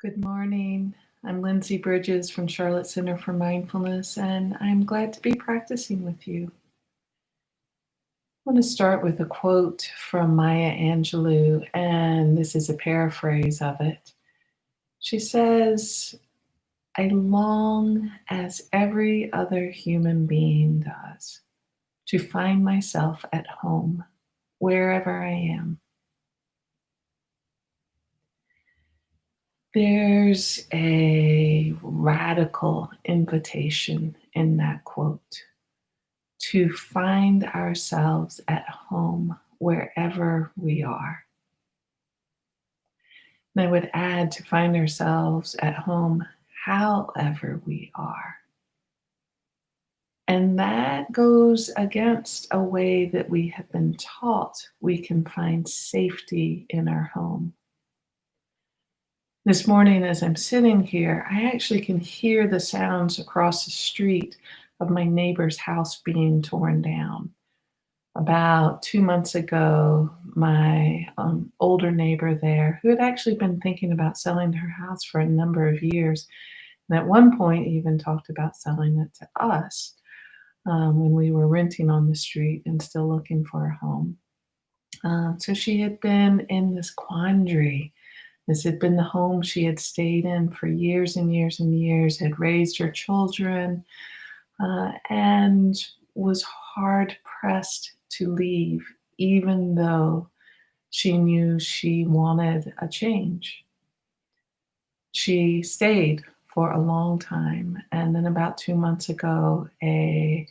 Good morning. I'm Lindsay Bridges from Charlotte Center for Mindfulness, and I'm glad to be practicing with you. I want to start with a quote from Maya Angelou, and this is a paraphrase of it. She says, I long, as every other human being does, to find myself at home, wherever I am. There's a radical invitation in that quote to find ourselves at home wherever we are. And I would add to find ourselves at home however we are. And that goes against a way that we have been taught we can find safety in our home. This morning, as I'm sitting here, I actually can hear the sounds across the street of my neighbor's house being torn down. About 2 months ago, my older neighbor there, who had actually been thinking about selling her house for a number of years, and at one point even talked about selling it to us when we were renting on the street and still looking for a home. So she had been in this quandary. This had been the home she had stayed in for years and years and years, had raised her children, and was hard pressed to leave, even though she knew she wanted a change. She stayed for a long time, and then about 2 months ago, a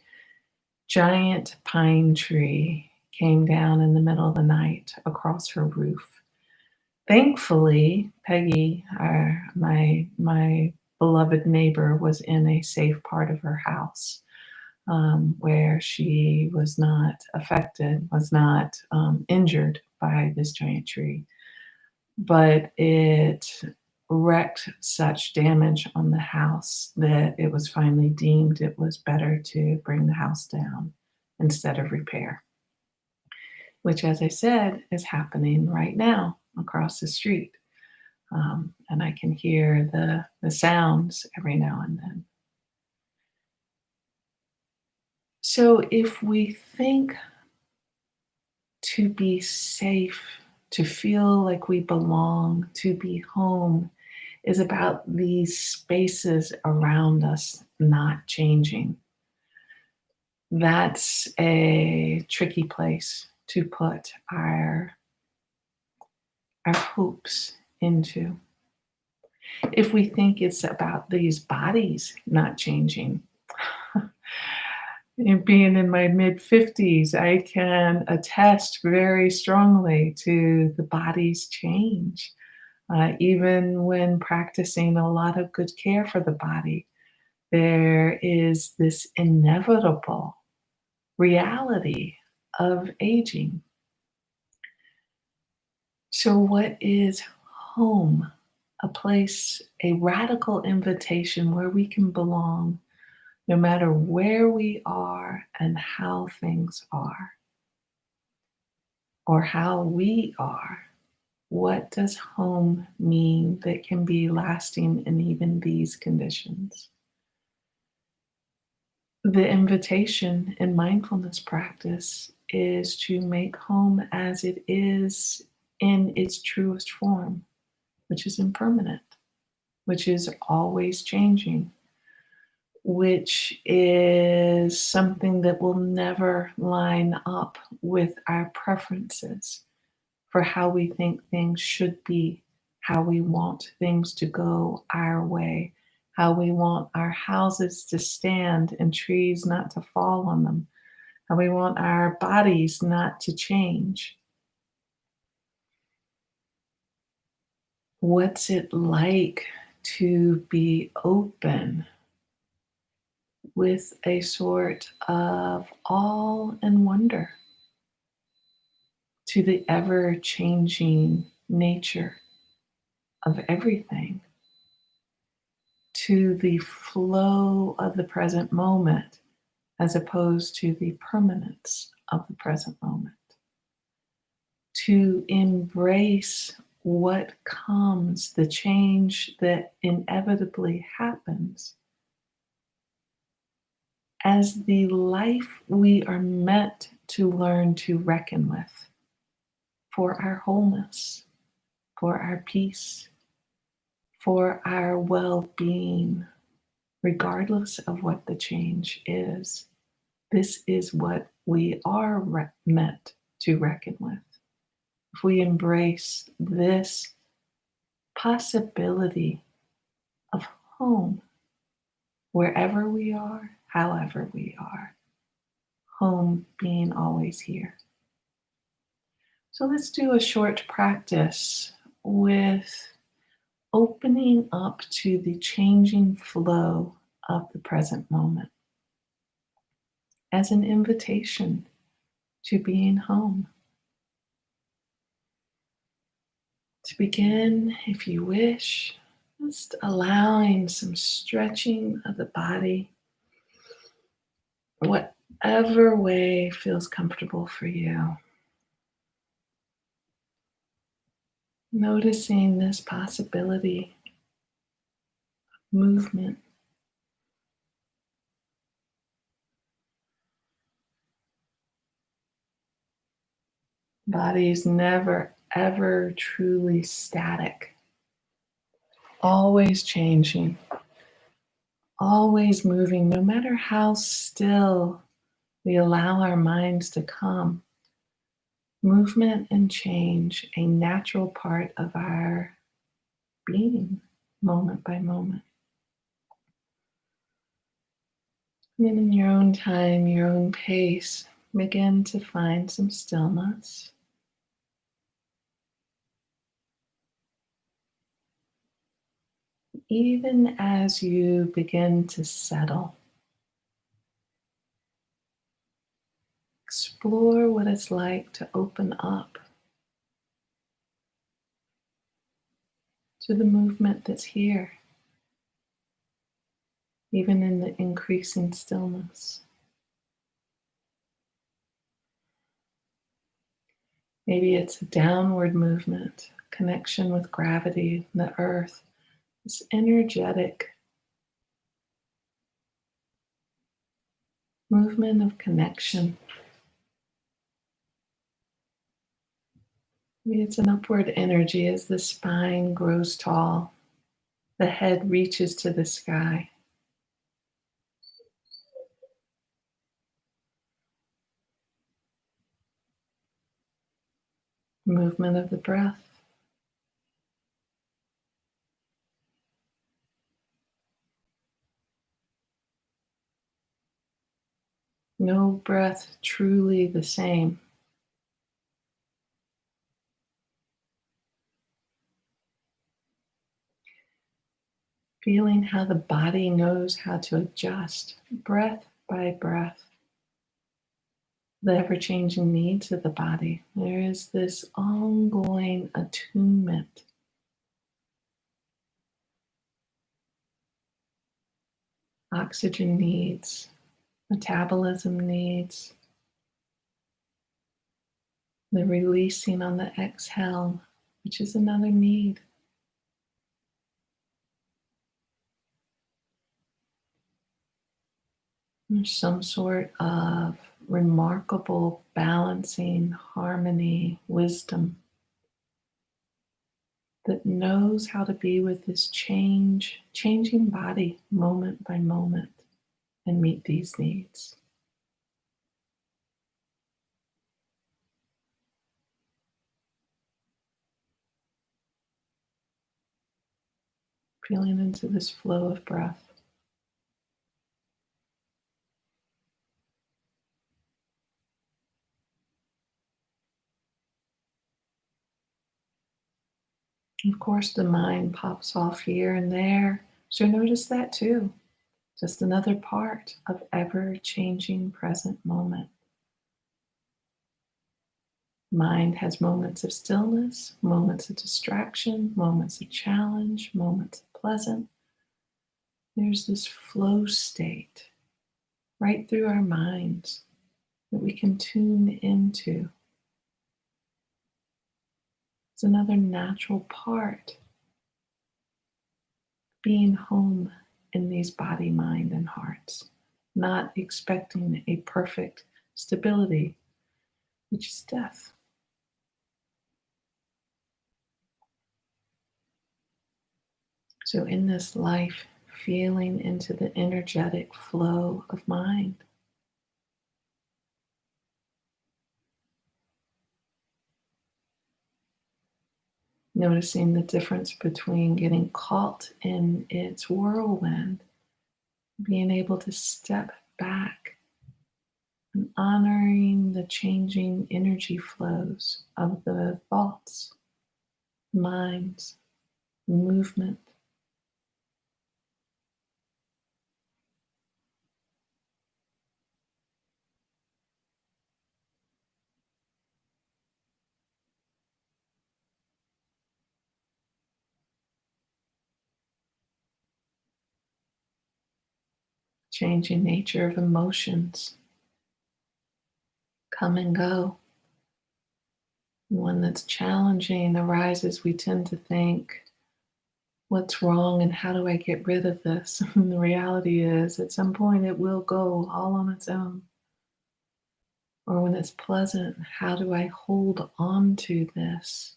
giant pine tree came down in the middle of the night across her roof. Thankfully, Peggy, my beloved neighbor, was in a safe part of her house where she was not affected, was not injured by this giant tree. But it wreaked such damage on the house that it was finally deemed it was better to bring the house down instead of repair, which, as I said, is happening right now across the street. And I can hear the sounds every now and then. So if we think to be safe, to feel like we belong, to be home, is about these spaces around us not changing, that's a tricky place to put our hopes into. If we think it's about these bodies not changing, being in my mid 50s, I can attest very strongly to the body's change. Even when practicing a lot of good care for the body, there is this inevitable reality of aging. So, what is home? A place, a radical invitation where we can belong no matter where we are and how things are, or how we are. What does home mean that can be lasting in even these conditions? The invitation in mindfulness practice is to make home as it is in its truest form, which is impermanent, which is always changing, which is something that will never line up with our preferences for how we think things should be, how we want things to go our way, how we want our houses to stand and trees not to fall on them, how we want our bodies not to change. What's it like to be open with a sort of awe and wonder to the ever changing nature of everything, to the flow of the present moment as opposed to the permanence of the present moment, to embrace what comes, the change that inevitably happens as the life we are meant to learn to reckon with for our wholeness, for our peace, for our well being, regardless of what the change is. This is what we are meant to reckon with. If we embrace this possibility of home, wherever we are, however we are, home being always here. So let's do a short practice with opening up to the changing flow of the present moment as an invitation to being home. To begin, if you wish, just allowing some stretching of the body, whatever way feels comfortable for you. Noticing this possibility of movement. Body is never, ever truly static, always changing, always moving, no matter how still we allow our minds to come. Movement and change, a natural part of our being, moment by moment. And then in your own time, your own pace, begin to find some stillness. Even as you begin to settle, explore what it's like to open up to the movement that's here, even in the increasing stillness. Maybe it's a downward movement, connection with gravity, the earth, this energetic movement of connection. Maybe it's an upward energy as the spine grows tall, the head reaches to the sky. Movement of the breath. No breath truly the same. Feeling how the body knows how to adjust, breath by breath. The ever-changing needs of the body. There is this ongoing attunement. Oxygen needs, metabolism needs, the releasing on the exhale, which is another need. There's some sort of remarkable balancing, harmony, wisdom that knows how to be with this changing body moment by moment and meet these needs. Feeling into this flow of breath. Of course, the mind pops off here and there, so notice that too. Just another part of ever-changing present moment. Mind has moments of stillness, moments of distraction, moments of challenge, moments of pleasant. There's this flow state right through our minds that we can tune into. It's another natural part being home in these body, mind, and hearts, not expecting a perfect stability, which is death. So, in this life, feeling into the energetic flow of mind, noticing the difference between getting caught in its whirlwind, being able to step back and honoring the changing energy flows of the thoughts, minds, movement, changing nature of emotions come and go. One that's challenging arises, we tend to think, what's wrong and how do I get rid of this? And the reality is, at some point, it will go all on its own. Or when it's pleasant, how do I hold on to this?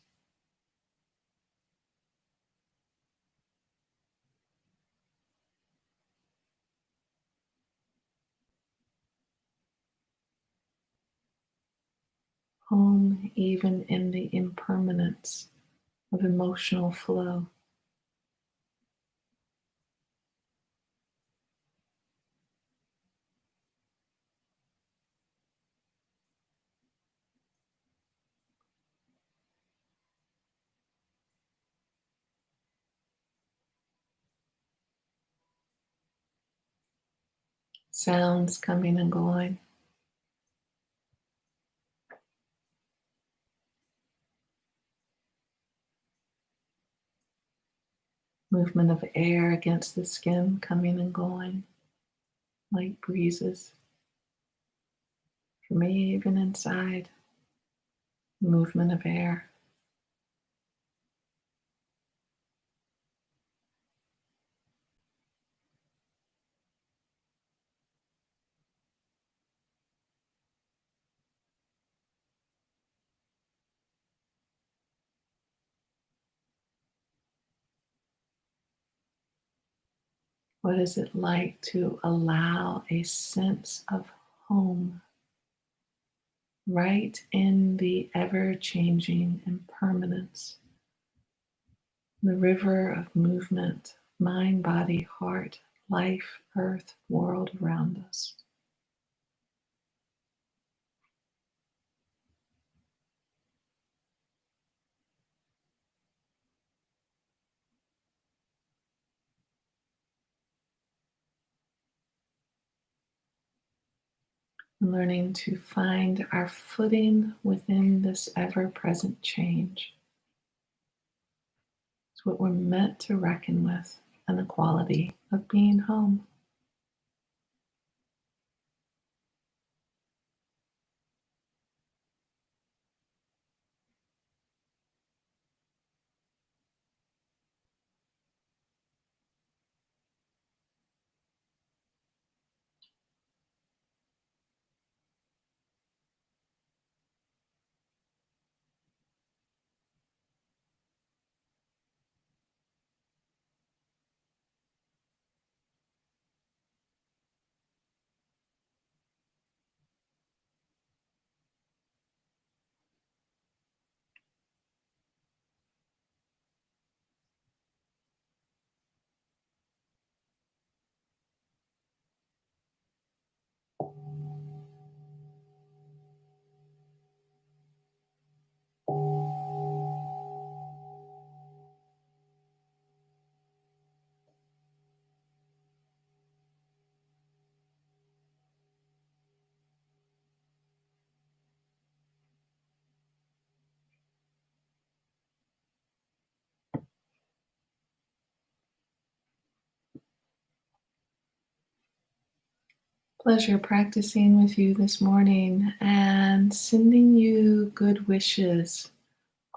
Home, even in the impermanence of emotional flow. Sounds coming and going. Movement of air against the skin coming and going. Light breezes. For me, even inside, movement of air. What is it like to allow a sense of home right in the ever changing impermanence, the river of movement, mind, body, heart, life, earth, world around us? Learning to find our footing within this ever present change. It's what we're meant to reckon with, and the quality of being home. Pleasure practicing with you this morning and sending you good wishes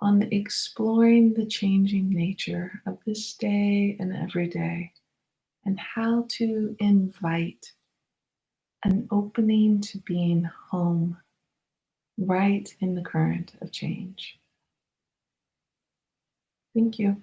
on exploring the changing nature of this day and every day, and how to invite an opening to being home right in the current of change. Thank you.